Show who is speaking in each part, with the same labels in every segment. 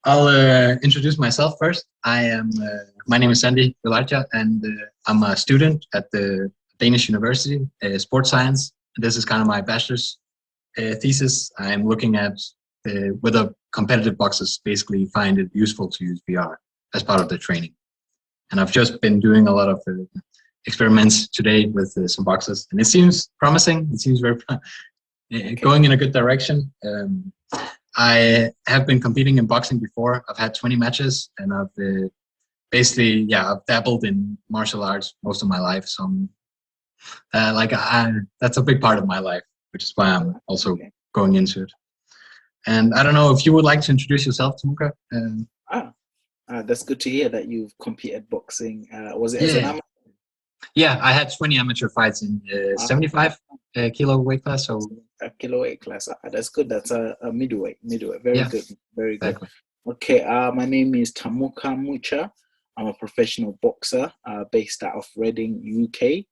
Speaker 1: I'll introduce myself first. My name is Sandi Julardzija, and I'm a student at the Danish University, sports science. This is kind of my bachelor's thesis. I'm looking at whether competitive boxers basically find it useful to use VR as part of their training. And I've just been doing a lot of experiments today with some boxers, and it seems promising. It seems very going in a good direction. I have been competing in boxing before. I've had 20 matches, and I've basically, I've dabbled in martial arts most of my life. So that's a big part of my life, which is why I'm also going into it. And I don't know if you would like to introduce yourself, Tamuka.
Speaker 2: That's good to hear that you've competed boxing. Was it as an amateur?
Speaker 1: Yeah, I had 20 amateur fights in 75 kilo weight class. So
Speaker 2: a kilo weight class. That's good. That's a middleweight. Very good. Very good.
Speaker 1: Exactly.
Speaker 2: Okay. My name is Tamuka Mucha. I'm a professional boxer based out of Reading, UK.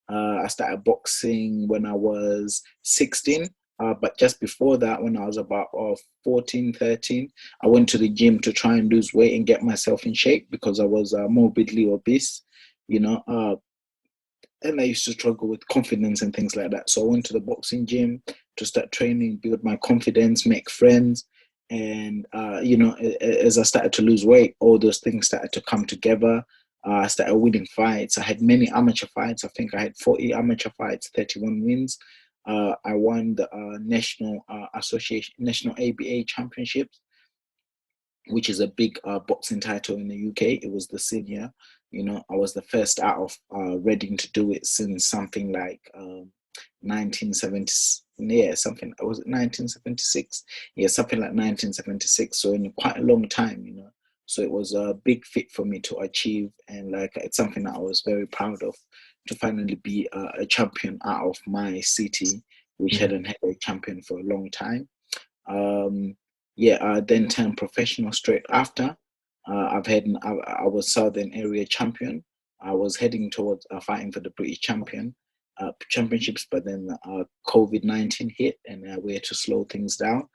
Speaker 2: I started boxing when I was 16. But just before that, when I was about 14, 13, I went to the gym to try and lose weight and get myself in shape because I was morbidly obese, and I used to struggle with confidence and things like that. So I went to the boxing gym to start training, build my confidence, make friends. And, as I started to lose weight, all those things started to come together. I started winning fights. I had many amateur fights. I think I had 40 amateur fights, 31 wins. I won the National ABA Championships, which is a big boxing title in the UK. It was the senior. I was the first out of Reading to do it since something like 1970. Yeah, something. Was it 1976? Yeah, something like 1976. So in quite a long time, So it was a big feat for me to achieve, and it's something that I was very proud of, to finally be a champion out of my city, which hadn't had a champion for a long time. I then turned professional straight after. I was Southern Area champion. I was heading towards fighting for the British championships, but then COVID-19 hit, and we had to slow things down.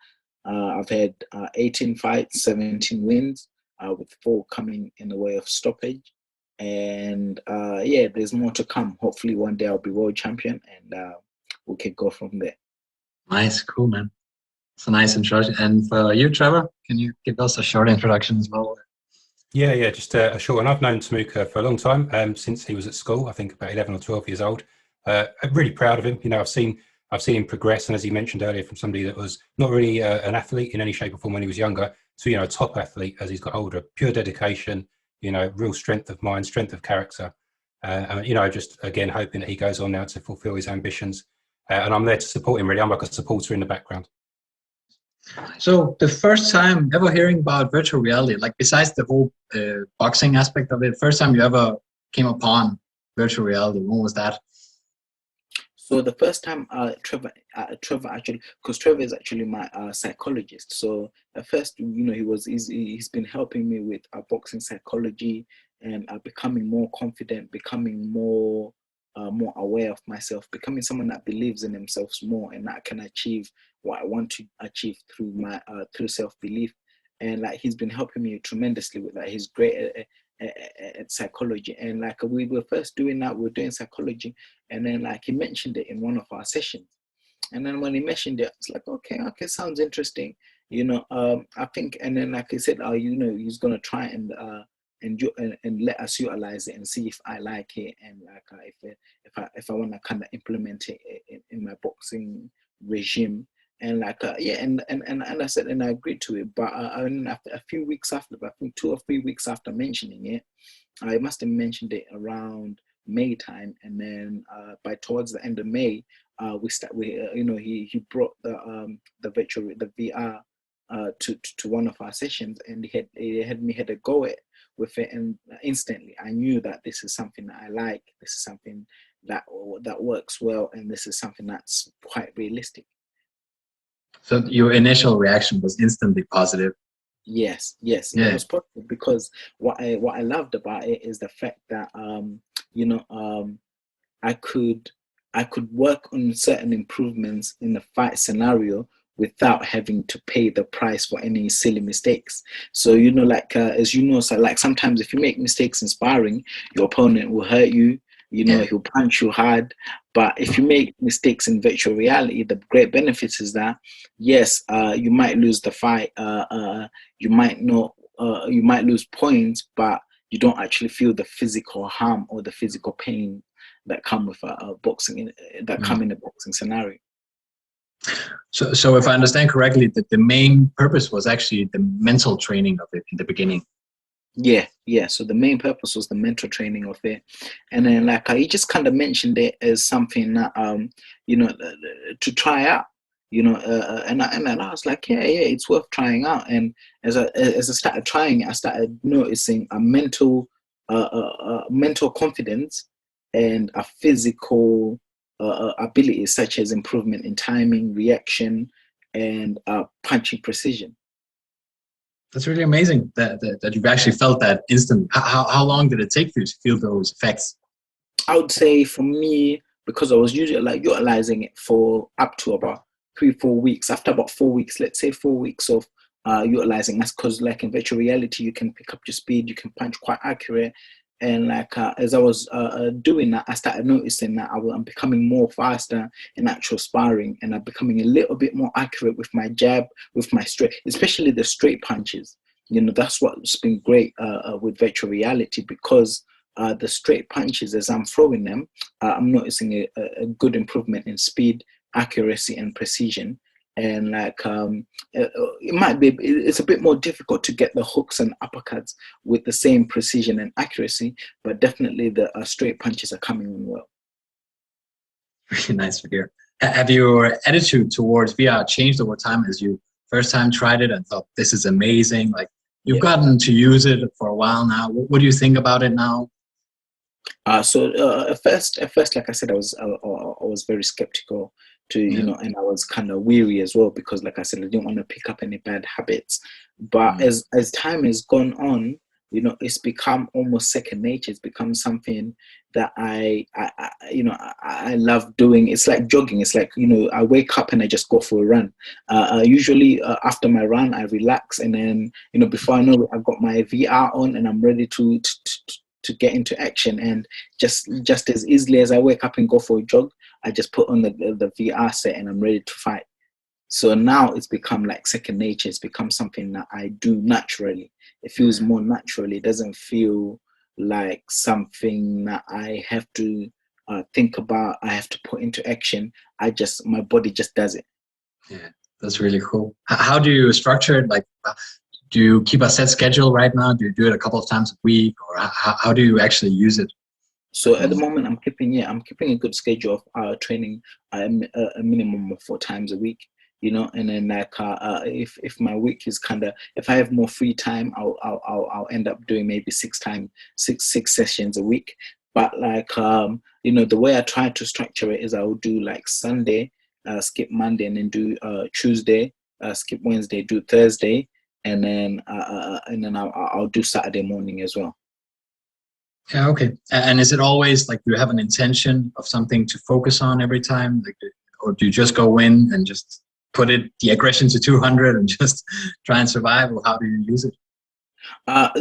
Speaker 2: I've had 18 fights, 17 wins, with 4 coming in the way of stoppage. And there's more to come. Hopefully one day I'll be world champion, and we can go from there.
Speaker 1: Nice, cool, man. It's a nice introduction. And for you, Trevor, can you give us a short introduction as well?
Speaker 3: Yeah, just a short one. I've known Tamuka for a long time, since he was at school, I think about 11 or 12 years old. I'm really proud of him. I've seen him progress, and as he mentioned earlier, from somebody that was not really an athlete in any shape or form when he was younger to, a top athlete as he's got older. Pure dedication, real strength of mind, strength of character. And just again hoping that he goes on now to fulfill his ambitions. And I'm there to support him, really. I'm like a supporter in the background.
Speaker 1: So the first time ever hearing about virtual reality, like besides the whole boxing aspect of it, first time you ever came upon virtual reality, when was that?
Speaker 2: So the first time Trevor actually, because Trevor is actually my psychologist. So at first, he's been helping me with boxing psychology and becoming more confident, becoming more aware of myself, becoming someone that believes in themselves more, and that can achieve what I want to achieve through my through self-belief. And he's been helping me tremendously with that. He's great at psychology, and we were first doing that. We were doing psychology, and then he mentioned it in one of our sessions. And then when he mentioned it, it's like, okay, sounds interesting, I think. And then he said, he's gonna try and let us utilize it and see if I like it, and if I want to kind of implement it in my boxing regime. And and I said, and I agreed to it. But after a few weeks after, I think 2 or 3 weeks after mentioning it, I must have mentioned it around May time, and then by towards the end of May, he brought the VR to one of our sessions, and he had me had a go at with it, and instantly I knew that this is something that I like. This is something that works well, and this is something that's quite realistic.
Speaker 1: So your initial reaction was instantly positive.
Speaker 2: Yes, it was positive, because what I loved about it is the fact that I could work on certain improvements in the fight scenario without having to pay the price for any silly mistakes. So, you know, like, as you know, so like sometimes if you make mistakes in sparring, your opponent will hurt you, you know, he'll punch you hard. But if you make mistakes in virtual reality, the great benefits is that, yes, you might lose the fight, you might not, you might lose points, but you don't actually feel the physical harm or the physical pain that come with boxing, come in a boxing scenario.
Speaker 1: So if I understand correctly, that the main purpose was actually the mental training of it in the beginning.
Speaker 2: Yeah. So the main purpose was the mental training of it, and then like you just kind of mentioned it as something that you know, to try out, you know, and I was like, yeah, it's worth trying out. And as I started trying it, I started noticing a mental confidence and a physical abilities such as improvement in timing, reaction, and punching precision.
Speaker 1: That's really amazing that you've actually felt that instantly. How long did it take for you to feel those effects?
Speaker 2: I would say for me, because I was usually like utilizing it for up to about 3-4 weeks. After about 4 weeks, let's say 4 weeks of utilizing, that's because like in virtual reality, you can pick up your speed, you can punch quite accurate. And like as I was doing that, I started noticing that I'm becoming more faster in actual sparring, and I'm becoming a little bit more accurate with my jab, with my straight, especially the straight punches. You know, that's what's been great with virtual reality, because the straight punches, as I'm throwing them, I'm noticing a good improvement in speed, accuracy, and precision. And like it might be, it's a bit more difficult to get the hooks and uppercuts with the same precision and accuracy, but definitely the straight punches are coming in well.
Speaker 1: Really nice to hear. Have your attitude towards VR changed over time as you first time tried it and thought this is amazing? Like you've gotten to use it for a while now. What do you think about it now?
Speaker 2: So at first, like I said, I was very skeptical to, you know, and I was kind of weary as well, because like I said, I didn't want to pick up any bad habits. But as time has gone on, you know, it's become almost second nature. It's become something that I love doing. It's like jogging. It's like, you know, I wake up and I just go for a run. Usually after my run, I relax, and then, you know, before I know it, I've got my VR on and I'm ready to get into action. And just as easily as I wake up and go for a jog, I just put on the VR set and I'm ready to fight. So now it's become like second nature. It's become something that I do naturally. It feels more naturally. It doesn't feel like something that I have to think about, I have to put into action. My body just does it.
Speaker 1: Yeah, that's really cool. How do you structure it? Like, do you keep a set schedule right now? Do you do it a couple of times a week, or how do you actually use it?
Speaker 2: So at the moment, I'm keeping a good schedule of training, a minimum of 4 times a week. You know, and then like if my week is if I have more free time, I'll end up doing maybe 6 sessions a week. But like you know, the way I try to structure it is I will do like Sunday, skip Monday, and then do Tuesday, skip Wednesday, do Thursday, and then I'll do Saturday morning as well.
Speaker 1: Yeah, okay. And is it always like, do you have an intention of something to focus on every time, like, or do you just go in and just put the aggression to 200 and just try and survive, or how do you use it?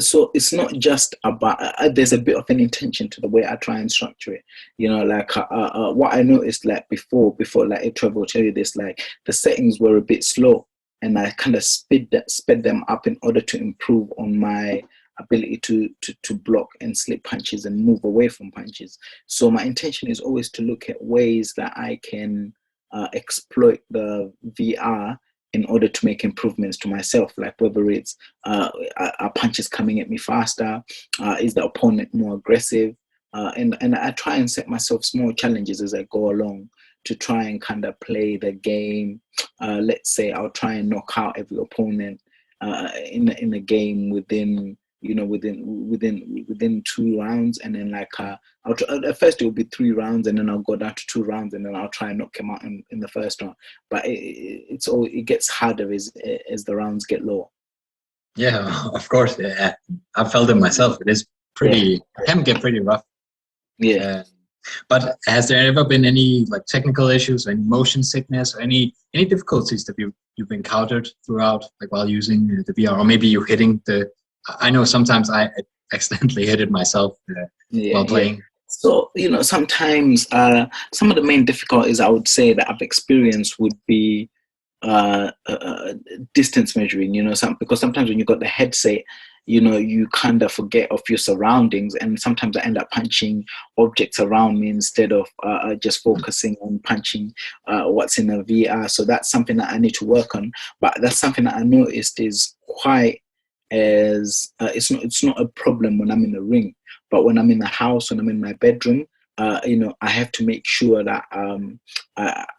Speaker 2: So it's not just about, there's a bit of an intention to the way I try and structure it. You know, like what I noticed, like before like Trevor will tell you this, like the settings were a bit slow, and I kind of sped them up in order to improve on my ability to block and slip punches and move away from punches. So my intention is always to look at ways that I can exploit the VR in order to make improvements to myself, like whether it's a punch is coming at me faster, is the opponent more aggressive, and I try and set myself small challenges as I go along to try and kind of play the game. Let's say I'll try and knock out every opponent in the game within 2 rounds, and then like I'll try, at first it will be 3 rounds, and then I'll go down to 2 rounds, and then I'll try and knock him out in the first round. But it gets harder as the rounds get lower.
Speaker 1: Yeah, of course. Yeah, I felt it myself. It is pretty, can get pretty rough.
Speaker 2: Yeah.
Speaker 1: But has there ever been any like technical issues, or any motion sickness, or any difficulties that you've encountered throughout, like while using the VR, or maybe you hitting the? I know sometimes I accidentally hit it myself while playing.
Speaker 2: So, sometimes some of the main difficulties I would say that I've experienced would be distance measuring, because sometimes when you got the headset, you kind of forget of your surroundings, and sometimes I end up punching objects around me instead of just focusing on punching what's in the VR. So that's something that I need to work on. But that's something that I noticed is quite as it's not a problem when I'm in the ring, but when I'm in the house, when I'm in my bedroom, I have to make sure that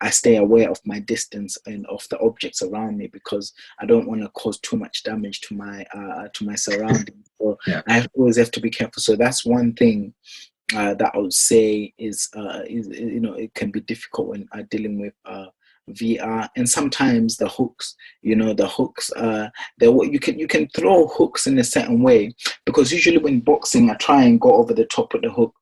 Speaker 2: I stay aware of my distance and of the objects around me, because I don't want to cause too much damage to my surroundings. So
Speaker 1: Yeah.
Speaker 2: I always have to be careful. So that's one thing that I would say is it can be difficult when dealing with VR. And sometimes the hooks, you can throw hooks in a certain way, because usually when boxing I try and go over the top of the hook,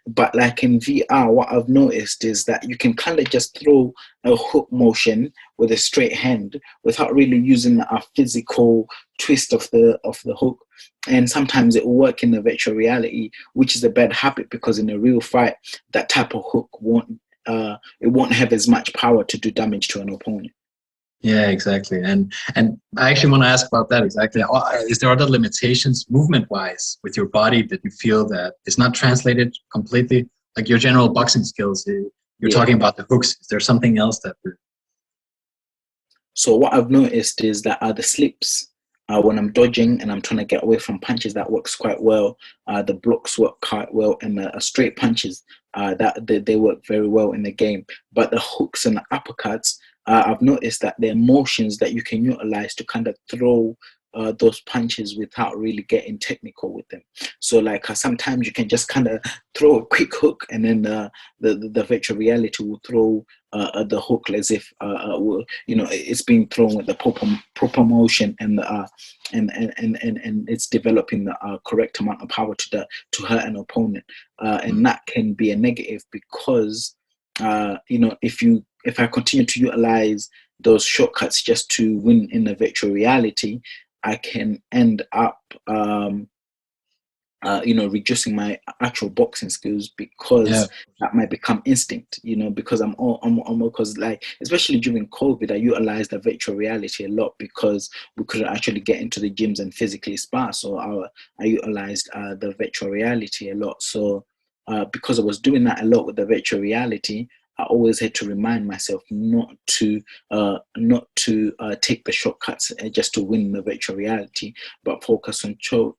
Speaker 2: but like in VR, what I've noticed is that you can kind of just throw a hook motion with a straight hand without really using a physical twist of the hook. And sometimes it will work in the virtual reality, which is a bad habit, because in a real fight, that type of hook won't have as much power to do damage to an opponent.
Speaker 1: Yeah, exactly. And I actually want to ask about that exactly. Is there other limitations movement-wise with your body that you feel that is not translated completely? Like your general boxing skills, you're talking about the hooks. Is there something else that?
Speaker 2: So what I've noticed is that the slips, when I'm dodging and I'm trying to get away from punches, that works quite well. The blocks work quite well, and straight punches, they work very well in the game. But the hooks and the uppercuts, I've noticed that they're motions that you can utilize to kind of throw those punches without really getting technical with them. So like sometimes you can just kind of throw a quick hook, and then the virtual reality will throw the hook as if it's being thrown with the proper motion, and it's developing the correct amount of power to hurt an opponent, and that can be a negative, because if I continue to utilize those shortcuts just to win in the virtual reality, I can end up reducing my actual boxing skills, because that might become instinct, because because like, especially during COVID, I utilized the virtual reality a lot, because we couldn't actually get into the gyms and physically spar. So I utilized the virtual reality a lot. So because I was doing that a lot with the virtual reality, I always had to remind myself not to take the shortcuts just to win the virtual reality, but focus on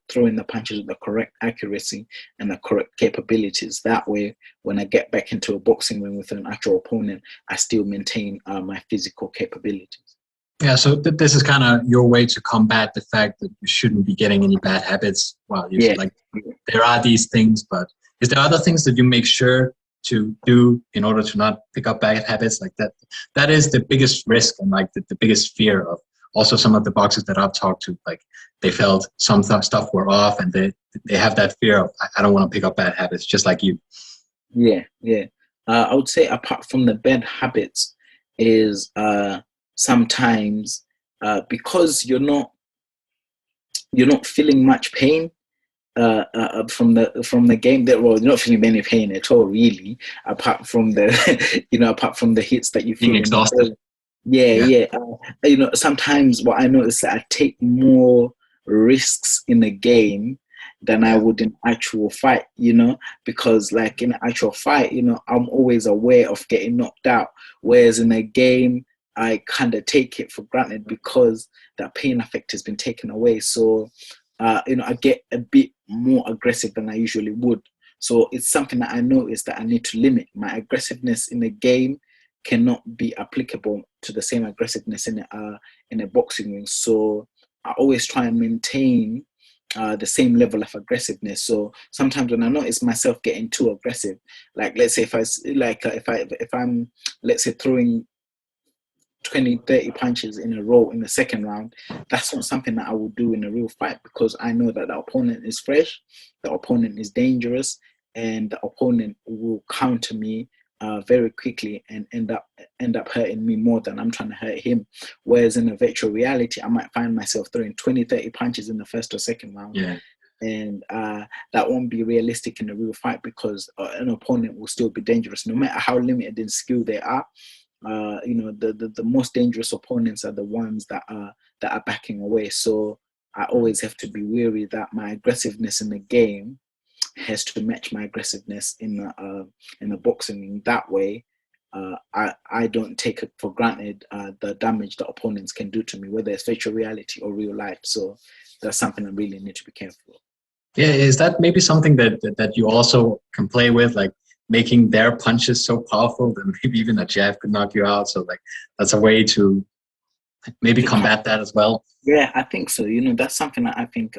Speaker 2: throwing the punches with the correct accuracy and the correct capabilities. That way, when I get back into a boxing ring with an actual opponent, I still maintain my physical capabilities.
Speaker 1: Yeah, so this is kind of your way to combat the fact that you shouldn't be getting any bad habits while you like. There are these things, but is there other things that you make sure to do in order to not pick up bad habits like that? That is the biggest risk, and like the biggest fear of also some of the boxers that I've talked to. Like they felt some stuff were off, and they have that fear of, I don't want to pick up bad habits, just like you.
Speaker 2: Yeah. I would say apart from the bad habits is sometimes because you're not feeling much pain from the game. That, well, you're not feeling any pain at all, really, apart from the apart from the hits that you feel.
Speaker 1: Being exhausted.
Speaker 2: Sometimes what I notice is that I take more risks in a game than I would in actual fight, because like in an actual fight, I'm always aware of getting knocked out, whereas in a game I kind of take it for granted because that pain effect has been taken away. So I get a bit more aggressive than I usually would. So it's something that I notice that I need to limit. My aggressiveness in the game cannot be applicable to the same aggressiveness in a boxing ring. So I always try and maintain the same level of aggressiveness. So sometimes when I notice myself getting too aggressive, like let's say if I'm let's say throwing 20-30 punches in a row in the second round, that's not something that I would do in a real fight, because I know that the opponent is fresh, the opponent is dangerous, and the opponent will counter me very quickly and end up hurting me more than I'm trying to hurt him. Whereas in a virtual reality, I might find myself throwing 20-30 punches in the first or second round.
Speaker 1: Yeah.
Speaker 2: And that won't be realistic in a real fight, because an opponent will still be dangerous no matter how limited in skill they are. The most dangerous opponents are the ones that are backing away. So I always have to be wary that my aggressiveness in the game has to match my aggressiveness in the boxing. That way, I don't take it for granted the damage that opponents can do to me, whether it's virtual reality or real life. So that's something I really need to be careful of.
Speaker 1: Yeah, is that maybe something that you also can play with, like making their punches so powerful that maybe even a jab could knock you out? So like that's a way to maybe combat that as well.
Speaker 2: Yeah, I think so. That's something that I think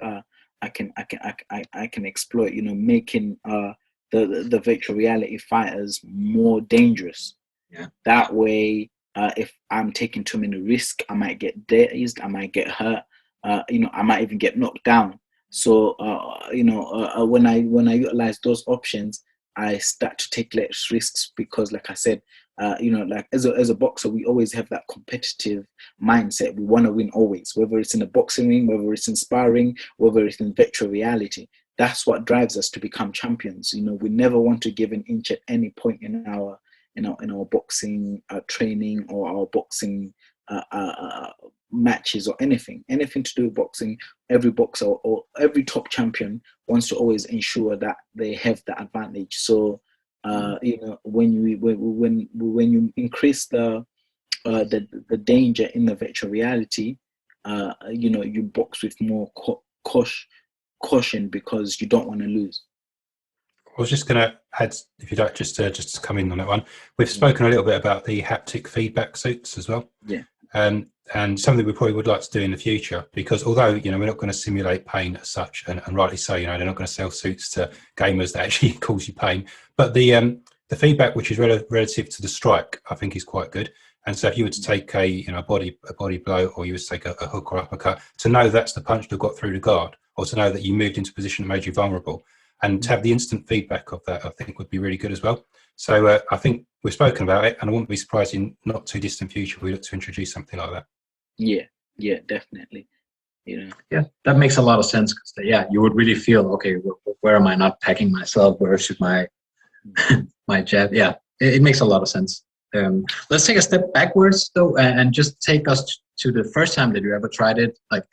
Speaker 2: I can exploit. Making the virtual reality fighters more dangerous.
Speaker 1: Yeah.
Speaker 2: That way, if I'm taking too many risks, I might get dazed, I might get hurt. I might even get knocked down. So when I utilize those options, I start to take less risks, because, like I said, like as a boxer, we always have that competitive mindset. We want to win always, whether it's in a boxing ring, whether it's in sparring, whether it's in virtual reality. That's what drives us to become champions. We never want to give an inch at any point in our boxing training or our boxing matches or anything to do with boxing. Every boxer or every top champion wants to always ensure that they have the advantage. So when you increase the danger in the virtual reality, you box with more caution, because you don't want to lose.
Speaker 3: I was just going to add, if you don't, just to come in on that one. We've spoken a little bit about the haptic feedback suits as well.
Speaker 2: Yeah.
Speaker 3: And something we probably would like to do in the future, because although we're not going to simulate pain as such, and rightly so, they're not going to sell suits to gamers that actually cause you pain. But the feedback, which is relative to the strike, I think is quite good. And so if you were to take a body blow, or you were to take a hook or uppercut, to know that's the punch that got through the guard, or to know that you moved into a position that made you vulnerable, and to have the instant feedback of that, I think would be really good as well. So I think we've spoken about it, and I wouldn't be surprised in not too distant future we look to introduce something like that.
Speaker 2: Yeah, definitely.
Speaker 1: Yeah, that makes a lot of sense, because you would really feel, okay, where am I not packing myself? Where should my my jab? Yeah, it makes a lot of sense. Let's take a step backwards though, and just take us to the first time that you ever tried it. Like,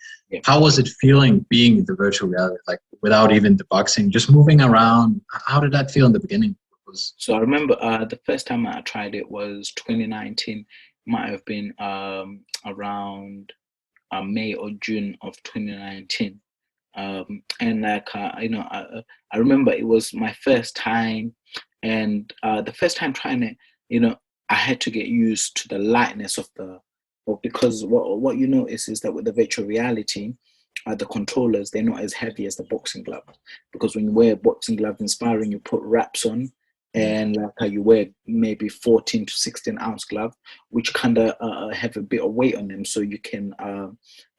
Speaker 1: how was it feeling being in the virtual reality, like without even the boxing, just moving around? How did that feel in the beginning?
Speaker 2: So I remember the first time I tried it was 2019. Might have been around May or June of 2019. And like I remember it was my first time, and the first time trying it, I had to get used to the lightness of because what you notice is that with the virtual reality, the controllers, they're not as heavy as the boxing glove, because when you wear boxing gloves in sparring, you put wraps on, and like you wear maybe 14 to 16 ounce glove, which kind of have a bit of weight on them, so you can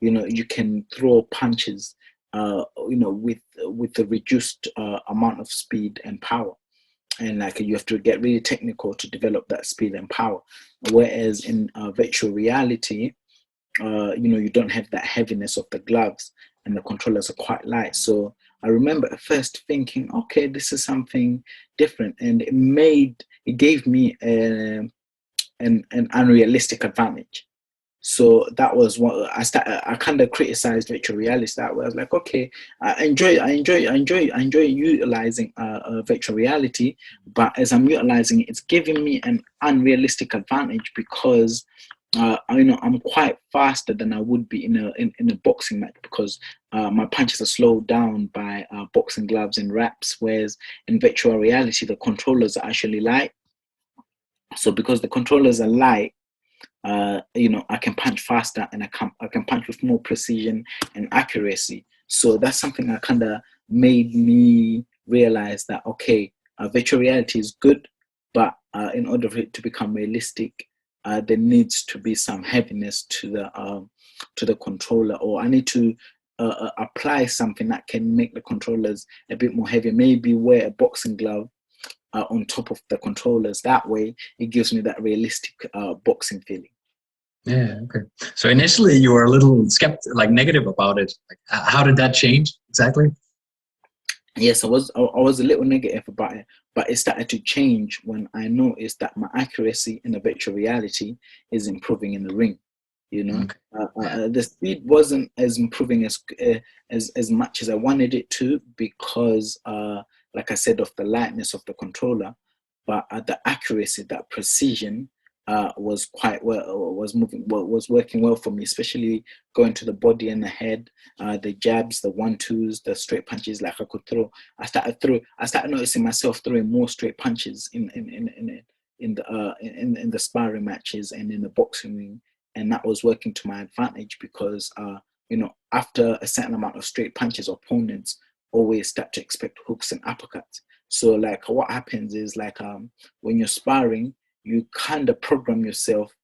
Speaker 2: you can throw punches with the reduced amount of speed and power. And like you have to get really technical to develop that speed and power. Whereas in virtual reality, you don't have that heaviness of the gloves, and the controllers are quite light. So I remember at first thinking, okay, this is something different, and it gave me an unrealistic advantage. So that was what I kind of criticized virtual reality. That was like, okay, I enjoy utilizing virtual reality, but as I'm utilizing it, it's giving me an unrealistic advantage, because I'm quite faster than I would be in a boxing match, because my punches are slowed down by boxing gloves and wraps, whereas in virtual reality the controllers are actually light. So because the controllers are light, I can punch faster, and I can punch with more precision and accuracy. So that's something that kind of made me realize that, okay, virtual reality is good, but in order for it to become realistic, there needs to be some heaviness to the controller, or I need to apply something that can make the controllers a bit more heavy. Maybe wear a boxing glove on top of the controllers. That way, it gives me that realistic boxing feeling.
Speaker 1: Yeah. Okay. So initially, you were a little negative about it. Like, how did that change exactly?
Speaker 2: Yes, I was a little negative about it, but it started to change when I noticed that my accuracy in the virtual reality is improving in the ring. You know,
Speaker 1: Okay.
Speaker 2: the speed wasn't as improving as much as I wanted it to, because, like I said, of the lightness of the controller, but the accuracy, that precision, was quite well, was working well for me, especially going to the body and the head, the jabs, the 1-2s, the straight punches. Like I could throw. I started noticing myself throwing more straight punches in the sparring matches and in the boxing ring, and that was working to my advantage, because after a certain amount of straight punches, opponents always start to expect hooks and uppercuts. So like what happens is, like, when you're sparring, you kind of program yourself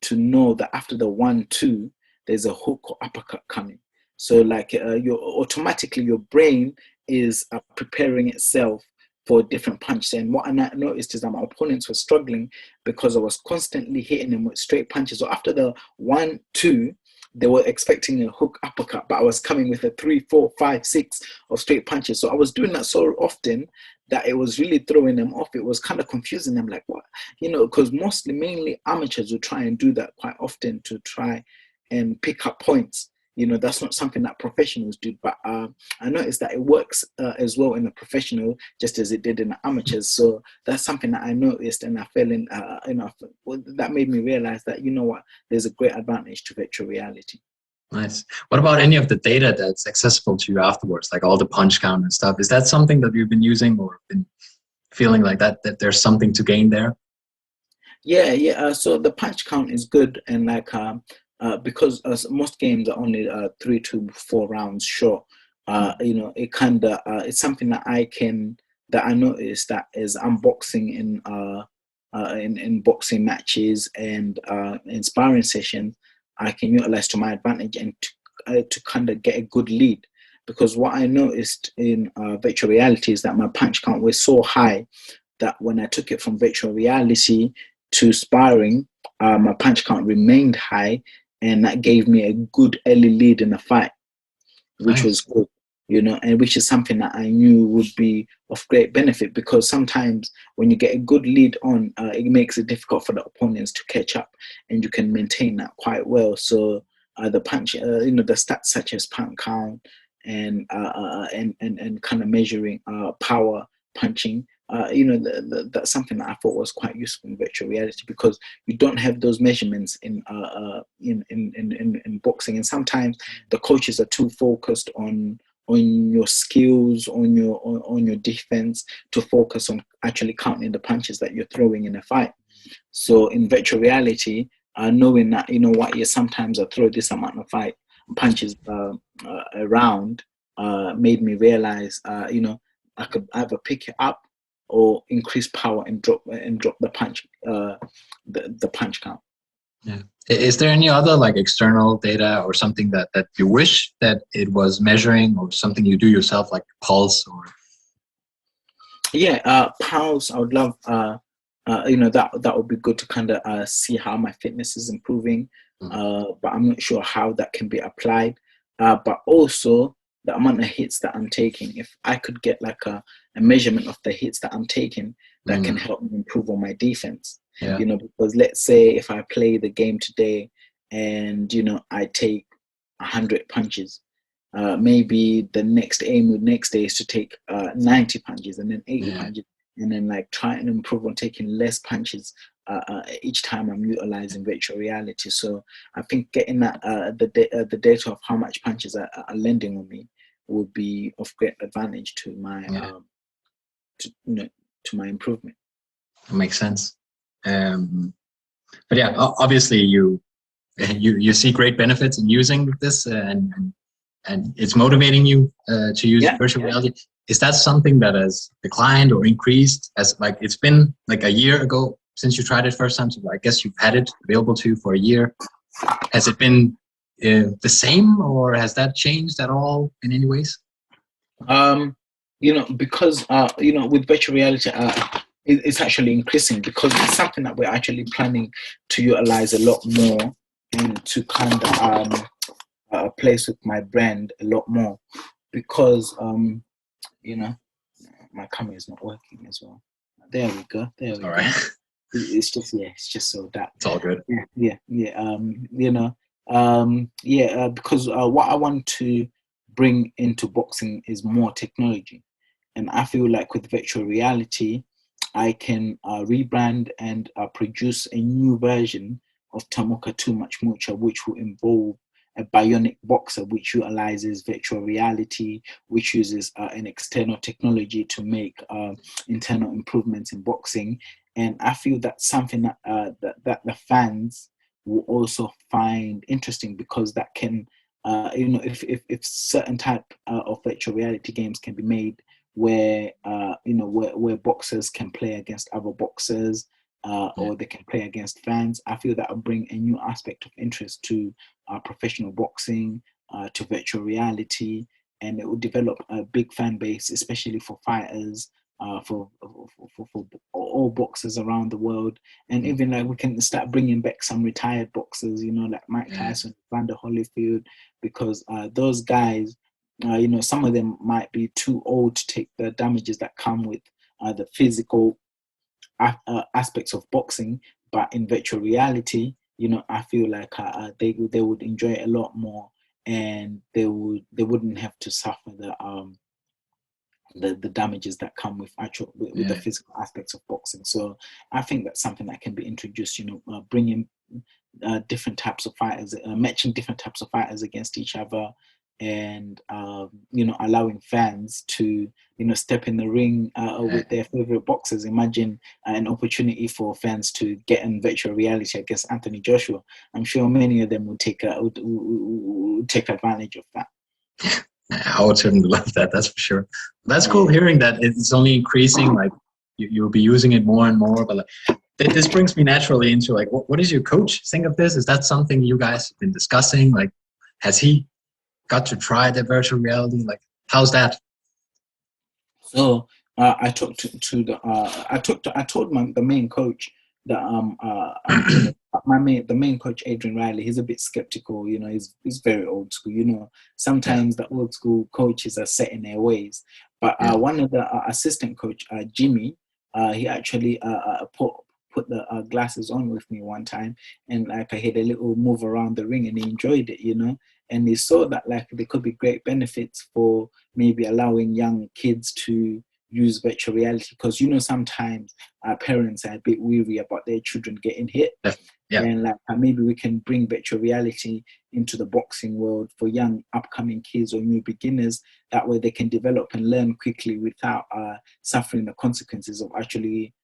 Speaker 2: to know that after the 1-2, there's a hook or uppercut coming. So like your brain is preparing itself for different punches. And what I noticed is that my opponents were struggling because I was constantly hitting them with straight punches. So after the 1-2, they were expecting a hook uppercut, but I was coming with a 3, 4, 5, 6 of straight punches. So I was doing that so often that it was really throwing them off. It was kind of confusing them, like, what, because mainly amateurs will try and do that quite often to try and pick up points. That's not something that professionals do, but I noticed that it works as well in the professional, just as it did in the amateurs. So that's something that I noticed, and I fell in, that made me realize that, there's a great advantage to virtual reality.
Speaker 1: Nice. What about any of the data that's accessible to you afterwards, like all the punch count and stuff? Is that something that you've been using or been feeling like that there's something to gain there?
Speaker 2: Yeah. So the punch count is good, and like, because most games are only 3 to 4 rounds short. It kind of it's something that I noticed that as I'm boxing in boxing matches and in sparring sessions, I can utilize to my advantage, and to kind of get a good lead. Because what I noticed in virtual reality is that my punch count was so high that when I took it from virtual reality to sparring, my punch count remained high, and that gave me a good early lead in the fight, which was good, and which is something that I knew would be of great benefit, because sometimes when you get a good lead on, it makes it difficult for the opponents to catch up, and you can maintain that quite well. So the punch, the stats such as punch count and kind of measuring power punching, that's something that I thought was quite useful in virtual reality, because you don't have those measurements in boxing, and sometimes the coaches are too focused on your skills, on your defense, to focus on actually counting the punches that you're throwing in a fight. So in virtual reality, knowing that, sometimes I throw this amount of punches around, made me realize, I could either pick it up or increase power and drop the punch, the punch count.
Speaker 1: Yeah. Is there any other like external data or something that you wish that it was measuring, or something you do yourself, like pulse or?
Speaker 2: Yeah, pulse. I would love. That would be good to kind of see how my fitness is improving. But I'm not sure how that can be applied. But also the amount of hits that I'm taking. If I could get like a measurement of the hits that I'm taking, that can help me improve on my defense.
Speaker 1: Yeah.
Speaker 2: Because let's say if I play the game today and I take 100 punches, maybe the next day is to take 90 punches, and then 80 punches, and then like try and improve on taking less punches each time I'm utilizing virtual reality. So I think getting that the data of how much punches are landing on me would be of great advantage to my to my improvement.
Speaker 1: That makes sense. But yeah, obviously you see great benefits in using this, and it's motivating you to use virtual reality. Is that something that has declined or increased, as like it's been like a year ago since you tried it first time? So I guess you've had it available to you for a year. Has it been the same, or has that changed at all in any ways?
Speaker 2: Because with virtual reality, it's actually increasing, because it's something that we're actually planning to utilize a lot more, and to kind of place with my brand a lot more, because my camera is not working as well. There we go. There we
Speaker 1: All
Speaker 2: go.
Speaker 1: right.
Speaker 2: It's just so that
Speaker 1: It's all good.
Speaker 2: Because what I want to bring into boxing is more technology, and I feel like with virtual reality, I can rebrand and produce a new version of Tamuka Too Much Mucha, which will involve a bionic boxer, which utilizes virtual reality, which uses an external technology to make internal improvements in boxing. And I feel that's something that the fans will also find interesting, because that can, if certain type of virtual reality games can be made where where boxers can play against other boxers, or they can play against fans, I feel that will bring a new aspect of interest to professional boxing, to virtual reality, and it will develop a big fan base, especially for fighters, for all boxers around the world. And even like we can start bringing back some retired boxers, like Mike Tyson, Vander Holyfield, because those guys, some of them might be too old to take the damages that come with the physical aspects of boxing, but in virtual reality, I feel like they would enjoy it a lot more, and they wouldn't have to suffer the damages that come with with the physical aspects of boxing. So I think that's something that can be introduced, bringing different types of fighters, matching different types of fighters against each other, and allowing fans to step in the ring with their favorite boxers. Imagine an opportunity for fans to get in virtual reality against Anthony Joshua. I'm sure many of them would take advantage of that.
Speaker 1: I would certainly love that. That's for sure. That's cool hearing that it's only increasing. Like you'll be using it more and more. But this brings me naturally into like, what does your coach think of this? Is that something you guys have been discussing? Like, has he got to try the virtual reality? Like, how's that?
Speaker 2: So I talked to the I told the main coach that the main coach, Adrian Riley, he's a bit skeptical. He's very old school. Sometimes the old school coaches are set in their ways. But one of the assistant coach, Jimmy, he actually put the glasses on with me one time, and like I had a little move around the ring, and he enjoyed it. And he saw that like there could be great benefits for maybe allowing young kids to use virtual reality, because sometimes our parents are a bit weary about their children getting hit. And like maybe we can bring virtual reality into the boxing world for young upcoming kids or new beginners. That way they can develop and learn quickly without suffering the consequences of actually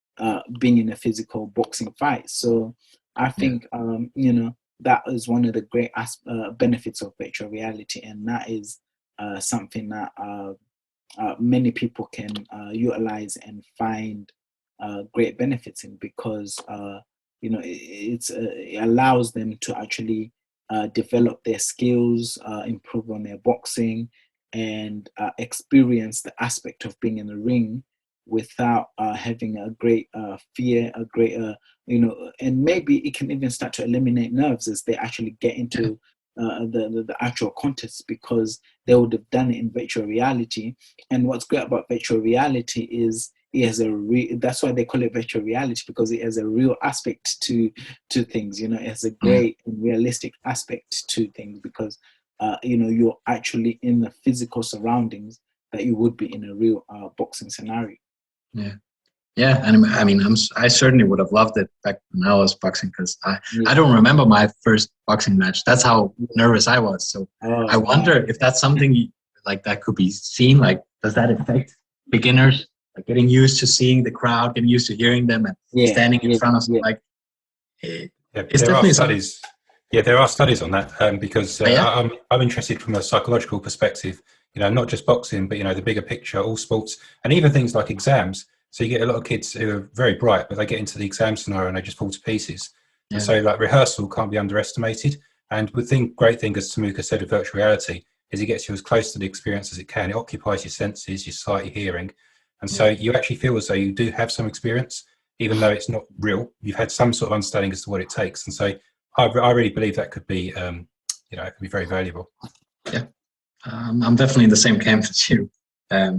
Speaker 2: being in a physical boxing fight. So I think that is one of the great benefits of virtual reality, and that is something that many people can utilize and find great benefits in, because it allows them to actually develop their skills, improve on their boxing, and experience the aspect of being in the ring without having a great fear, a great and maybe it can even start to eliminate nerves as they actually get into the actual contest, because they would have done it in virtual reality. And what's great about virtual reality is it has that's why they call it virtual reality, because it has a real aspect to things. It has a great and realistic aspect to things, because you're actually in the physical surroundings that you would be in a real boxing scenario.
Speaker 1: Yeah, and I mean, I certainly would have loved it back when I was boxing, because I don't remember my first boxing match. That's how nervous I was. So I wonder if that's something like that could be seen. Like, does that affect beginners? Like getting used to seeing the crowd, getting used to hearing them, and standing in front of them. Like, it's definitely
Speaker 3: studies. Yeah, there are studies on that, because I'm interested from a psychological perspective. Not just boxing, but the bigger picture, all sports, and even things like exams. So you get a lot of kids who are very bright, but they get into the exam scenario and they just fall to pieces. And so like rehearsal can't be underestimated. And the great thing, as Tamuka said, with virtual reality, is it gets you as close to the experience as it can. It occupies your senses, your sight, your hearing. And so you actually feel as though you do have some experience, even though it's not real. You've had some sort of understanding as to what it takes. And so I really believe that could be, it could be very valuable.
Speaker 1: Yeah, I'm definitely in the same camp as you. But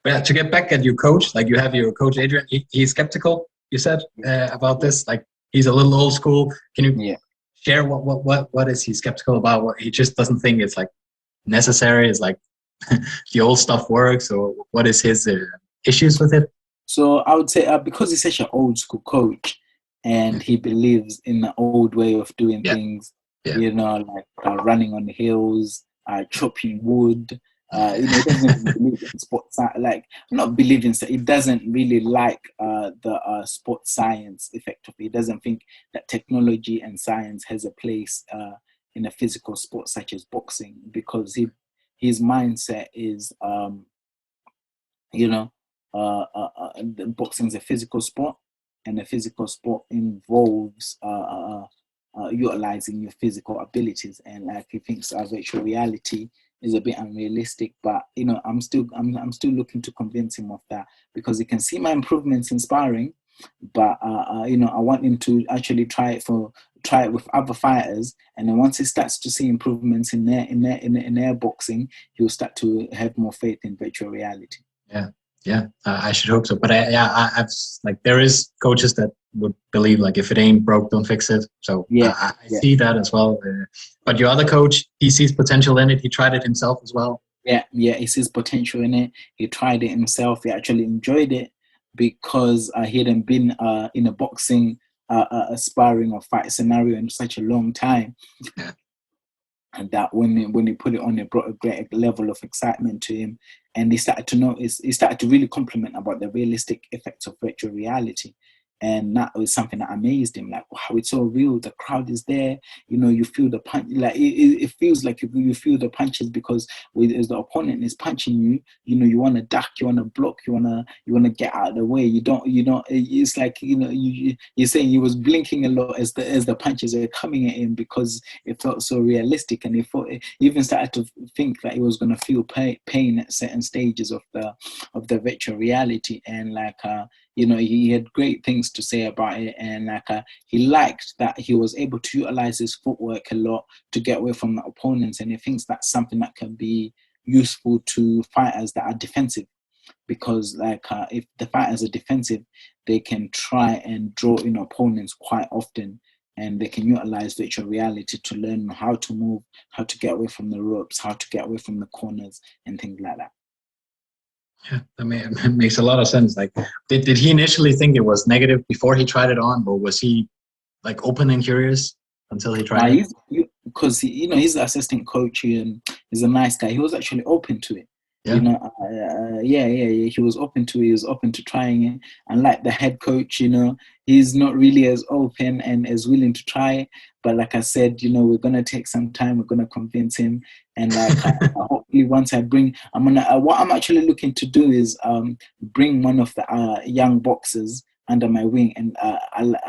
Speaker 1: yeah, to get back at your coach, like you have your coach Adrian, he's skeptical. You said about this, like he's a little old school. Can you share what is he skeptical about? What he just doesn't think it's like necessary? It's like the old stuff works, or what is his issues with it?
Speaker 2: So I would say because he's such an old school coach, and he believes in the old way of doing things, you know, like running on hills, chopping wood. He doesn't believe in sports, like not believe in. He doesn't really like the sports science effectively. He doesn't think that technology and science has a place in a physical sport such as boxing, because his mindset is, boxing is a physical sport, and a physical sport involves utilizing your physical abilities. And like he thinks virtual reality is a bit unrealistic, but I'm still looking to convince him of that, because he can see my improvements in sparring, but I want him to actually try it with other fighters, and then once he starts to see improvements in their boxing, he'll start to have more faith in virtual reality.
Speaker 1: Yeah, I should hope so. But I've like, there is coaches that would believe like, if it ain't broke, don't fix it. So I see that as well. But your other coach, he sees potential in it. He tried it himself as well.
Speaker 2: Yeah, he sees potential in it. He tried it himself. He actually enjoyed it, because he hadn't been in a boxing sparring or fight scenario in such a long time.
Speaker 1: Yeah.
Speaker 2: And that when he put it on, it brought a great level of excitement to him, and he started to really compliment about the realistic effects of virtual reality. And that was something that amazed him, like, wow, it's so real. The crowd is there, you feel the punch, like it feels like you feel the punches, because as the opponent is punching you, you want to duck, you want to block, you want to get out of the way. It's like, you're saying he was blinking a lot as the punches are coming at him, because it felt so realistic. And he even started to think that he was going to feel pain at certain stages of the virtual reality. And like he had great things to say about it, and he liked that he was able to utilize his footwork a lot to get away from the opponents, and he thinks that's something that can be useful to fighters that are defensive, because if the fighters are defensive, they can try and draw in opponents quite often, and they can utilize virtual reality to learn how to move, how to get away from the ropes, how to get away from the corners, and things like that.
Speaker 1: Yeah, that makes a lot of sense. Like, did he initially think it was negative before he tried it on, or was he like open and curious until he tried it?
Speaker 2: Because he's the assistant coach, and he's a nice guy. He was actually open to it.
Speaker 1: Yeah.
Speaker 2: He was open to it. He was open to trying it. And like the head coach, he's not really as open and as willing to try it. But like I said, we're gonna take some time. We're gonna convince him. And hopefully, once what I'm actually looking to do is bring one of the young boxers under my wing, and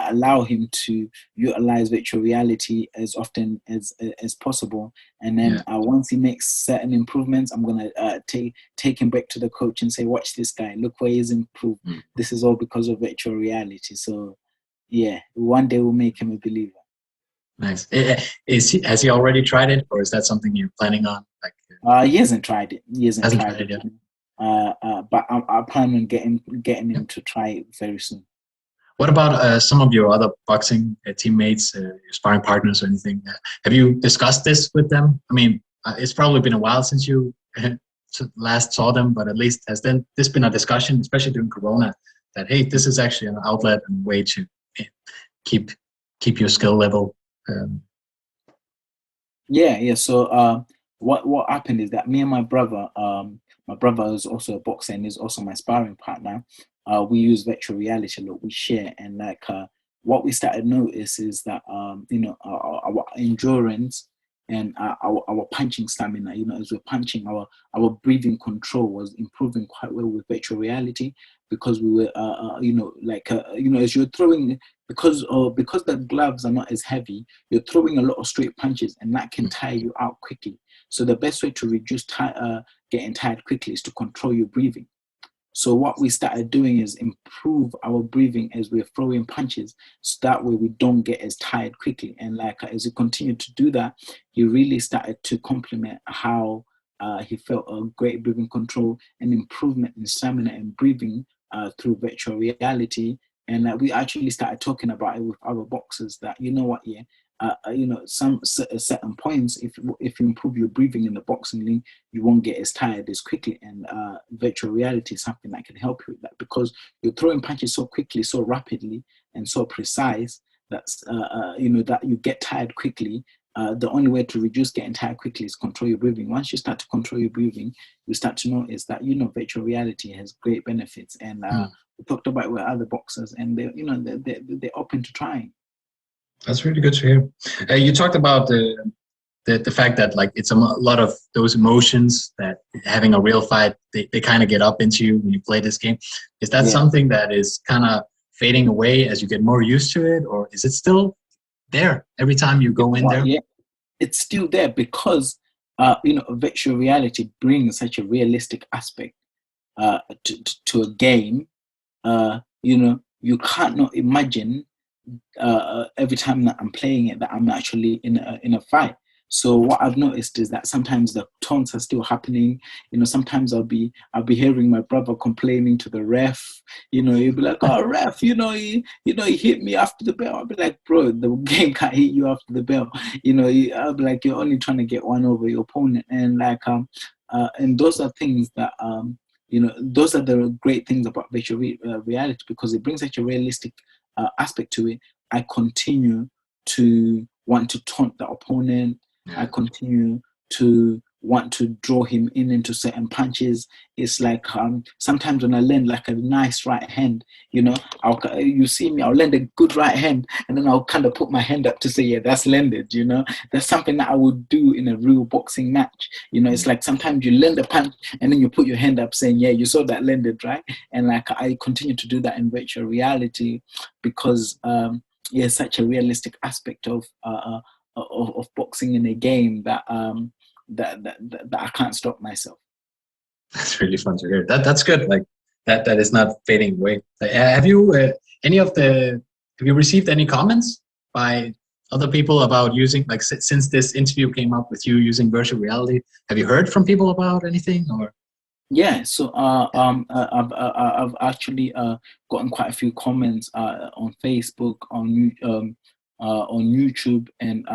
Speaker 2: allow him to utilize virtual reality as often as possible. And then once he makes certain improvements, I'm gonna take him back to the coach and say, watch this guy, look where he's improved. This is all because of virtual reality. So one day we'll make him a believer.
Speaker 1: Nice. Has he already tried it, or is that something you're planning on?
Speaker 2: He hasn't tried it. He hasn't tried it
Speaker 1: yet.
Speaker 2: But I plan on getting him to try it very soon.
Speaker 1: What about some of your other boxing teammates, your sparring partners or anything? Have you discussed this with them? I mean, it's probably been a while since you last saw them, but at least has this been a discussion, especially during Corona, that, hey, this is actually an outlet and way to keep your skill level?
Speaker 2: So what happened is that me and my brother is also a boxer and is also my sparring partner. We use virtual reality a lot. We share, and what we started to notice is that our endurance and our punching stamina, as we're punching, our breathing control was improving quite well with virtual reality, because we were, as you're throwing, because the gloves are not as heavy, you're throwing a lot of straight punches, and that can tire you out quickly. So the best way to reduce getting tired quickly is to control your breathing. So what we started doing is improve our breathing as we're throwing punches, so that way we don't get as tired quickly. And as we continued to do that, he really started to complement how he felt a great breathing control and improvement in stamina and breathing through virtual reality. And we actually started talking about it with other boxers that, some certain points, if you improve your breathing in the boxing ring, you won't get as tired as quickly. And virtual reality is something that can help you with that, because you're throwing punches so quickly, so rapidly, and so precise that that you get tired quickly. The only way to reduce getting tired quickly is control your breathing. Once you start to control your breathing, you start to notice that virtual reality has great benefits. And we talked about it with other boxers, and they're open to trying.
Speaker 1: That's really good to hear. You talked about the fact that it's a lot of those emotions that having a real fight, they kind of get up into you when you play this game. Is that something that is kind of fading away as you get more used to it, or is it still there every time you go in there?
Speaker 2: Yeah, it's still there, because virtual reality brings such a realistic aspect to a game. You can't not imagine every time that I'm playing it that I'm actually in a fight. So what I've noticed is that sometimes the taunts are still happening. Sometimes I'll be hearing my brother complaining to the ref. He'll be like, "Oh, ref, he hit me after the bell." I'll be like, "Bro, the game can't hit you after the bell." I'll be like, "You're only trying to get one over your opponent." And and those are things that those are the great things about virtual reality, because it brings such a realistic aspect to it. I continue to want to taunt the opponent. I continue to want to draw him into certain punches. It's like sometimes when I land a nice right hand, you see me, I'll land a good right hand, and then I'll kind of put my hand up to say, yeah, that's landed. That's something that I would do in a real boxing match. It's like sometimes you land a punch and then you put your hand up saying, yeah, you saw that landed, right? And I continue to do that in virtual reality, because such a realistic aspect of boxing in a game that that I can't stop myself.
Speaker 1: That's really fun to hear. That's good. That is not fading away. Have you received any comments by other people about using, since this interview came up with you using virtual reality? Have you heard from people about anything, or?
Speaker 2: Yeah, so I've actually gotten quite a few comments on Facebook, on YouTube, and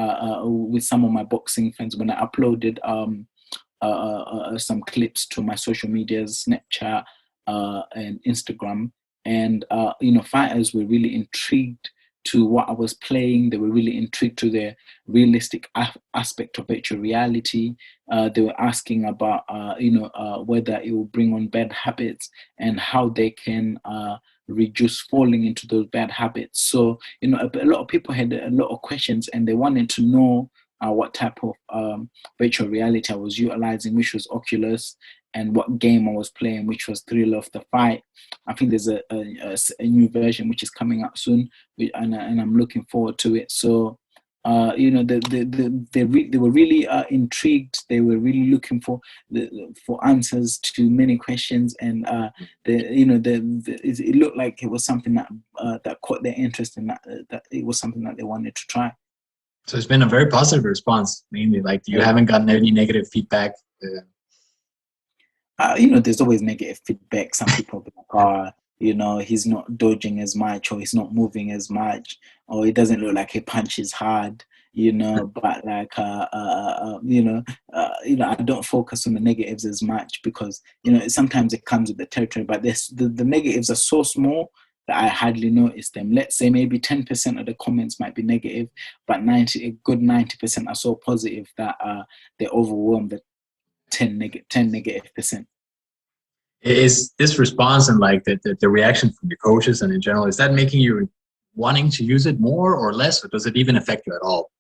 Speaker 2: with some of my boxing friends when I uploaded some clips to my social medias, Snapchat and Instagram. And fighters were really intrigued to what I was playing. They were really intrigued to the realistic aspect of virtual reality. They were asking about whether it will bring on bad habits and how they can reduce falling into those bad habits. So a lot of people had a lot of questions, and they wanted to know what type of virtual reality I was utilizing, which was Oculus, and what game I was playing, which was Thrill of the Fight. I think there's a new version which is coming out soon, and I'm looking forward to it. So they were really intrigued. They were really looking for answers to many questions, and it looked like it was something that caught their interest, and that it was something that they wanted to try.
Speaker 1: So it's been a very positive response, mainly. You haven't gotten any negative feedback.
Speaker 2: There's always negative feedback. Some people be like, he's not dodging as much, or he's not moving as much, or it doesn't look like he punches hard. But I don't focus on the negatives as much, because sometimes it comes with the territory. But the negatives are so small that I hardly notice them. Let's say maybe 10% of the comments might be negative, but 90% are so positive that they overwhelm the 10 negative percent.
Speaker 1: Is this response and the reaction from your coaches and in general, is that making you wanting to use it more or less, or does it even affect you at all?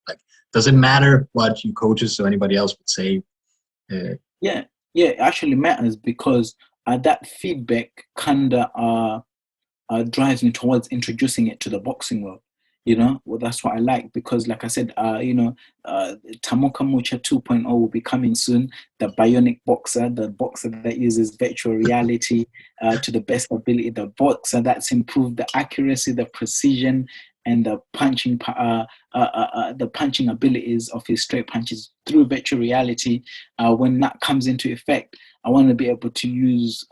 Speaker 1: does it matter what you coaches or anybody else would say?
Speaker 2: Yeah, it actually matters, because that feedback kind of drives me towards introducing it to the boxing world. Well, that's what I like, because like I said, Tamuka Mucha 2.0 will be coming soon. The bionic boxer, the boxer that uses virtual reality to the best ability, the boxer that's improved the accuracy, the precision, and the punching abilities of his straight punches through virtual reality. When that comes into effect, I want to be able to use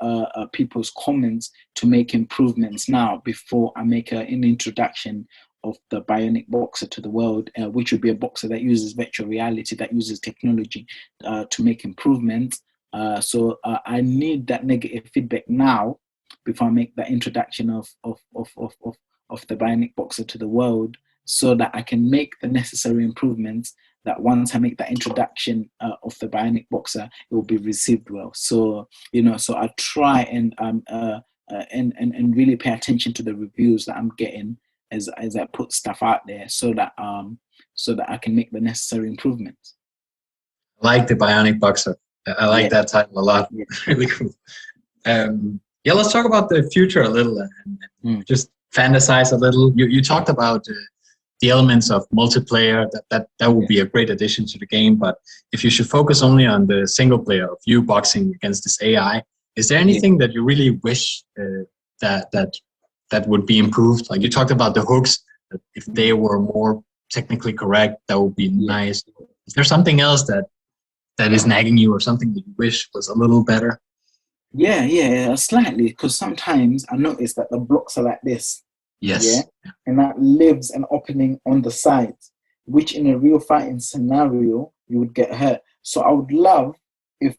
Speaker 2: people's comments to make improvements now before I make an introduction of the bionic boxer to the world, which would be a boxer that uses virtual reality, that uses technology to make improvements. So I need that negative feedback now before I make that introduction of the bionic boxer to the world, so that I can make the necessary improvements, that once I make that introduction of the bionic boxer, it will be received well. So so I try and really pay attention to the reviews that I'm getting as I put stuff out there, so that I can make the necessary improvements.
Speaker 1: I like the bionic boxer. I like that title a lot.
Speaker 2: Yeah.
Speaker 1: Really cool. Let's talk about the future a little and just fantasize a little. You talked about the elements of multiplayer, that would be a great addition to the game. But if you should focus only on the single player of you boxing against this AI, is there anything that you really wish that would be improved? Like you talked about the hooks, that if they were more technically correct, that would be nice. Is there something else that is nagging you, or something that you wish was a little better?
Speaker 2: Yeah, slightly, because sometimes I notice that the blocks are like this.
Speaker 1: Yes.
Speaker 2: Yeah, and that leaves an opening on the sides, which in a real fighting scenario you would get hurt. So I would love if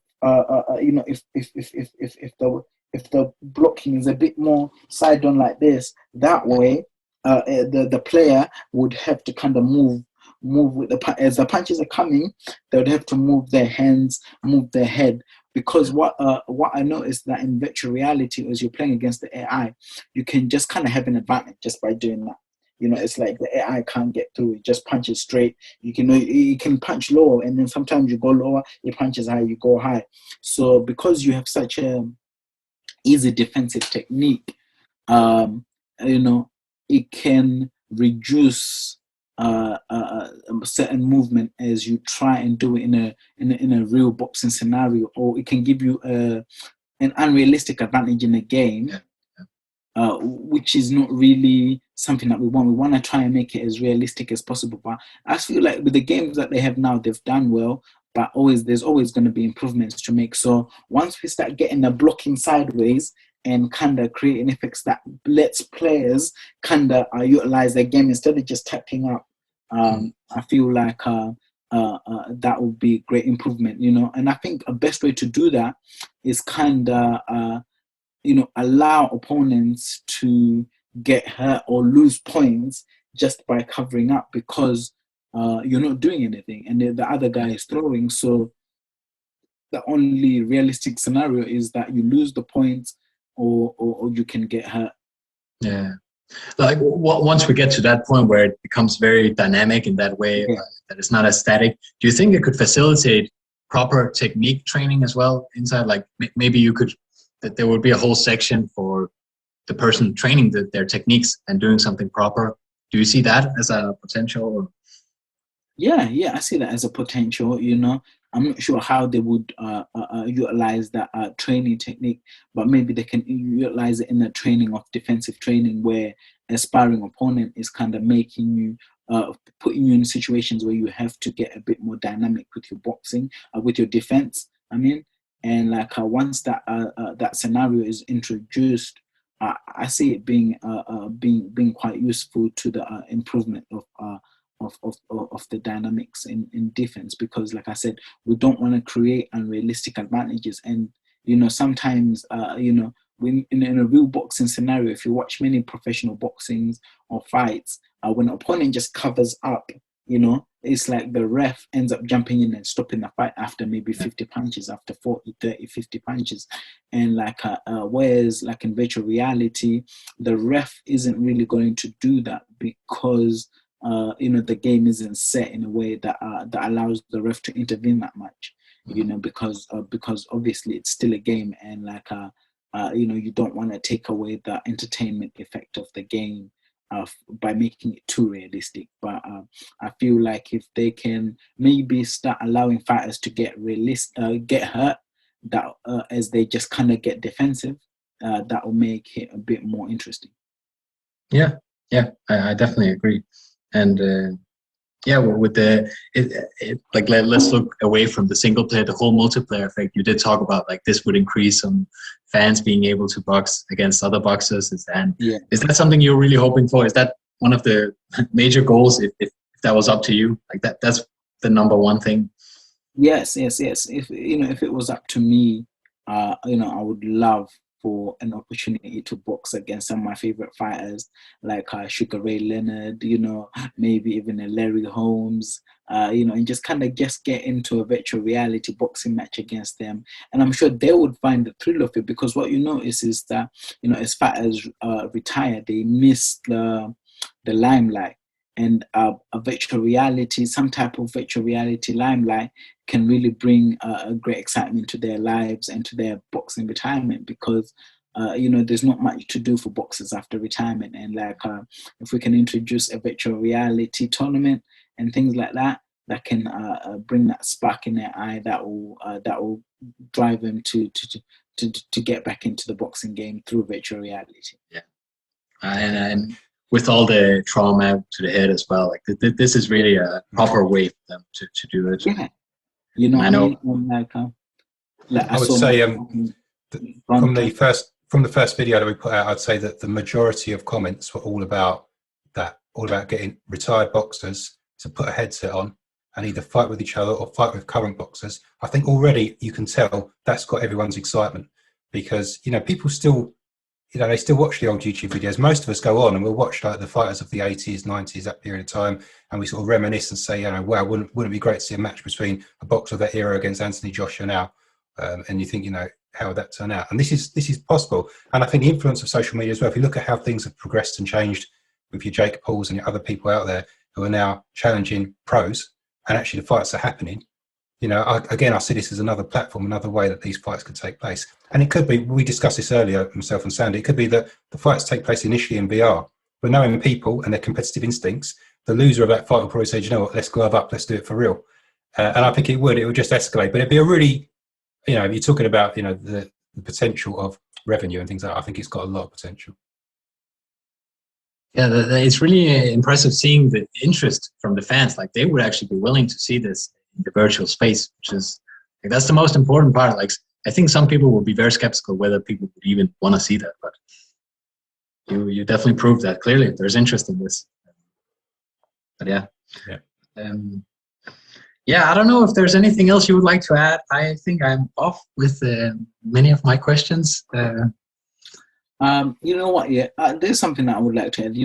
Speaker 2: if the blocking is a bit more side on like this. That way, the player would have to kind of move with as the punches are coming. They would have to move their hands, move their head. Because what I noticed, that in virtual reality, as you're playing against the AI, you can just kind of have an advantage just by doing that. It's like the AI can't get through. It just punches straight. You can punch low, and then sometimes you go lower. It punches high. You go high. So because you have such a easy defensive technique, it can reduce certain movement as you try and do it in a real boxing scenario, or it can give you an unrealistic advantage in a game, which is not really something that we want. We want to try and make it as realistic as possible. But I feel like with the games that they have now, they've done well, but there's always going to be improvements to make. So once we start getting the blocking sideways and kind of creating effects that lets players kind of utilize their game instead of just tapping up, I feel like that would be a great improvement, And I think a best way to do that is kind of, allow opponents to get hurt or lose points just by covering up, because you're not doing anything and the other guy is throwing. So the only realistic scenario is that you lose the points or you can get hurt.
Speaker 1: Yeah. Like once we get to that point where it becomes very dynamic in that way, that it's not as static, do you think it could facilitate proper technique training as well inside? Like maybe that there would be a whole section for the person training their techniques and doing something proper. Do you see that as a potential? Or?
Speaker 2: Yeah, I see that as a potential. I'm not sure how they would utilize that training technique, but maybe they can utilize it in the training of defensive training, where a sparring opponent is kind of making you, putting you in situations where you have to get a bit more dynamic with your boxing, with your defense. And like once that scenario is introduced, I see it being quite useful to the improvement of the dynamics in defense, because like I said, we don't want to create unrealistic advantages. And sometimes when in a real boxing scenario, if you watch many professional boxings or fights, when an opponent just covers up, it's like the ref ends up jumping in and stopping the fight after maybe 50 punches, after 40, 30, 50 punches. And like whereas like in virtual reality, the ref isn't really going to do that, because the game isn't set in a way that that allows the ref to intervene that much, because obviously it's still a game, and like you don't want to take away the entertainment effect of the game by making it too realistic. But I feel like if they can maybe start allowing fighters to get hurt, that as they just kind of get defensive, that will make it a bit more interesting.
Speaker 1: Yeah, I definitely agree. And with like let's look away from the single player, the whole multiplayer effect. You did talk about like this would increase some fans being able to box against other boxers. Is that something you're really hoping for? Is that one of the major goals? If that was up to you, like that's the number one thing.
Speaker 2: Yes. If if it was up to me, I would love for an opportunity to box against some of my favorite fighters, like Sugar Ray Leonard, maybe even a Larry Holmes, and just kind of get into a virtual reality boxing match against them. And I'm sure they would find the thrill of it, because what you notice is that, as fighters retire, they miss the limelight. And a virtual reality, some type of virtual reality limelight, can really bring a great excitement to their lives and to their boxing retirement, because there's not much to do for boxers after retirement. And like if we can introduce a virtual reality tournament and things like that, that can bring that spark in their eye, that will drive them to get back into the boxing game through virtual reality.
Speaker 1: Yeah, and with all the trauma to the head as well, like this is really a proper way for them to do it.
Speaker 2: Yeah,
Speaker 1: I know.
Speaker 3: I would say from the first video that we put out, I'd say that the majority of comments were all about getting retired boxers to put a headset on and either fight with each other or fight with current boxers. I think already you can tell that's got everyone's excitement, because people still, they still watch the old YouTube videos. Most of us go on and we'll watch like the fighters of the 80s, 90s, that period of time, and we sort of reminisce and say, wow, wouldn't it be great to see a match between a boxer of that era against Anthony Joshua now? And you think, how would that turn out? And this is possible. And I think the influence of social media as well, if you look at how things have progressed and changed with your Jake Pauls and your other people out there who are now challenging pros, and actually the fights are happening, I see this as another platform, another way that these fights could take place. And it could be, we discussed this earlier, myself and Sandy, it could be that the fights take place initially in VR, but knowing people and their competitive instincts, the loser of that fight will probably say, you know what, let's glove up, let's do it for real. And I think it would just escalate, but it'd be a really, if you're talking about, the potential of revenue and things like that, I think it's got a lot of potential.
Speaker 1: Yeah, it's really impressive seeing the interest from the fans. Like they would actually be willing to see this in the virtual space, which is like, that's the most important part. Like I think some people will be very skeptical whether people would even want to see that, but you definitely proved that clearly there's interest in this. But yeah. I don't know if there's anything else you would like to add. I think I'm off with many of my questions.
Speaker 2: You know what? Yeah, there's something that I would like to add.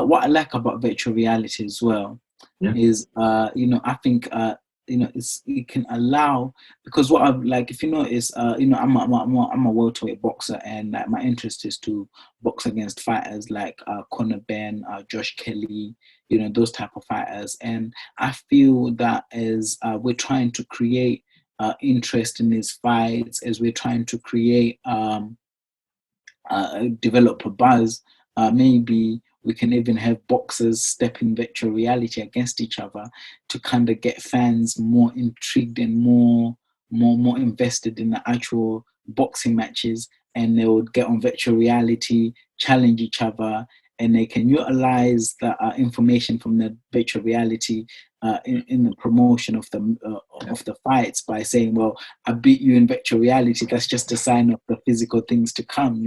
Speaker 2: What I like about virtual reality as well is, I think, it can allow, because what I've like, if you notice, I'm a welterweight boxer, and like my interest is to box against fighters like Conor Benn, Josh Kelly, those type of fighters. And I feel that as we're trying to create interest in these fights, as we're trying to create develop a buzz, maybe we can even have boxers step in virtual reality against each other to kind of get fans more intrigued and more invested in the actual boxing matches, and they would get on virtual reality, challenge each other, and they can utilize the information from the virtual reality in the promotion of the fights by saying, well, I beat you in virtual reality. That's just a sign of the physical things to come,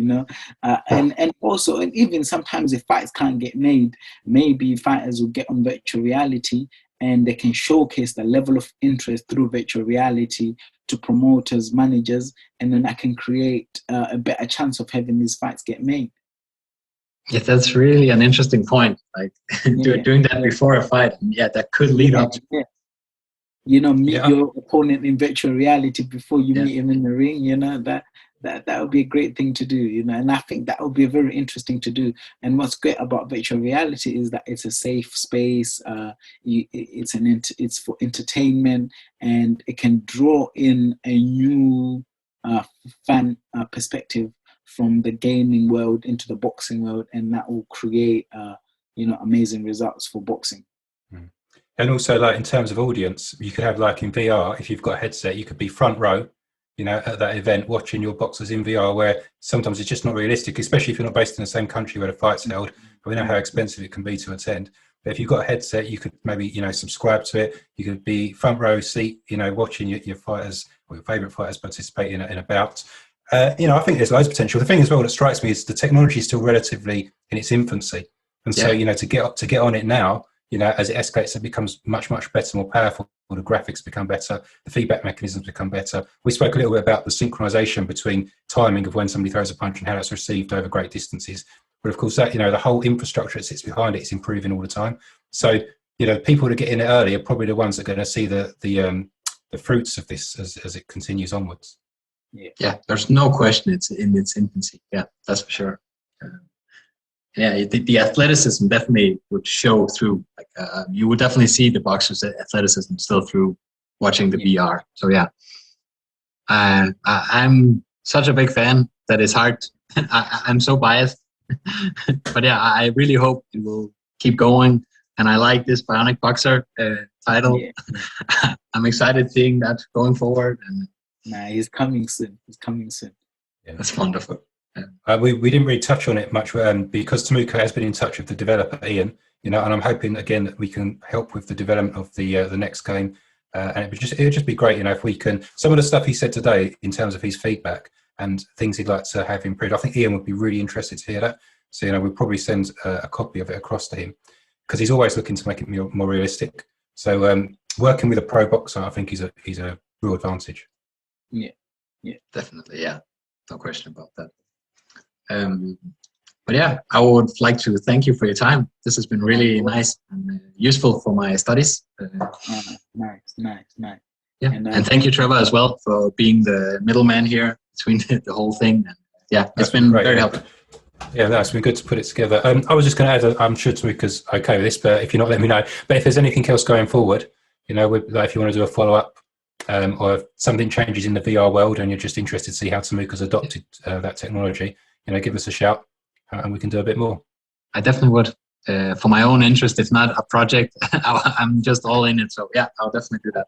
Speaker 2: and also, and even sometimes if fights can't get made, maybe fighters will get on virtual reality and they can showcase the level of interest through virtual reality to promoters, managers, and then that can create a better chance of having these fights get made.
Speaker 1: Yeah, that's really an interesting point. Like doing that before a fight, that could lead up to.
Speaker 2: Meet your opponent in virtual reality before you meet him in the ring. that would be a great thing to do, you know, and I think that would be very interesting to do. And what's great about virtual reality is that it's a safe space. It's for entertainment, and it can draw in a new fan perspective from the gaming world into the boxing world, and that will create you know, amazing results for boxing.
Speaker 3: And also, like in terms of audience, you could have, like in VR, if you've got a headset, you could be front row, you know, at that event watching your boxers in VR, where sometimes it's just not realistic, especially if you're not based in the same country where the fight's held. But we know how expensive it can be to attend. But if you've got a headset, you could maybe, you know, subscribe to it. You could be front row seat, you know, watching your fighters or your favourite fighters participate in a bout. You know, I think there's loads of potential. The thing as well that strikes me is the technology is still relatively in its infancy. And so, you know, to get on it now, you know, as it escalates, it becomes much, much better, more powerful. The graphics become better. The feedback mechanisms become better. We spoke a little bit about the synchronization between timing of when somebody throws a punch and how that's received over great distances. But of course, that, you know, the whole infrastructure that sits behind it is improving all the time. So, you know, people that get in it early are probably the ones that are going to see the fruits of this as it continues onwards.
Speaker 1: Yeah, there's no question it's in its infancy. Yeah, that's for sure. Yeah, the athleticism definitely would show through. Like you would definitely see the boxers' athleticism still through watching the VR. So yeah, I'm such a big fan that it's hard. I'm so biased, but yeah, I really hope it will keep going. And I like this Bionic Boxer title. Yeah. I'm excited seeing that going forward. And
Speaker 2: he's coming soon. He's coming soon.
Speaker 1: Yeah, that's wonderful.
Speaker 3: We didn't really touch on it much because Tamuka has been in touch with the developer Ian, you know, and I'm hoping again that we can help with the development of the next game, and it would just be great, you know, if we can. Some of the stuff he said today in terms of his feedback and things he'd like to have improved, I think Ian would be really interested to hear that. So, you know, we'll probably send a copy of it across to him because he's always looking to make it more realistic. So working with a pro boxer, I think, is a real advantage.
Speaker 2: Yeah,
Speaker 1: definitely. Yeah, no question about that. But yeah, I would like to thank you for your time. This has been really nice and useful for my studies.
Speaker 2: Nice.
Speaker 1: Yeah, and thank you, Trevor, as well, for being the middleman here between the whole thing. And yeah, it's been very helpful.
Speaker 3: Yeah, that's been good to put it together. I was just going to add, I'm sure Tamuka's okay with this, but if you're not, let me know. But if there's anything else going forward, you know, like if you want to do a follow-up, or if something changes in the VR world and you're just interested to see how Tamuka's adopted that technology, you know, give us a shout and we can do a bit more. I
Speaker 1: definitely would. For my own interest, if not a project, I'm just all in it. So yeah, I'll definitely do that.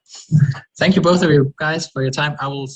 Speaker 1: Thank you both of you guys for your time. I will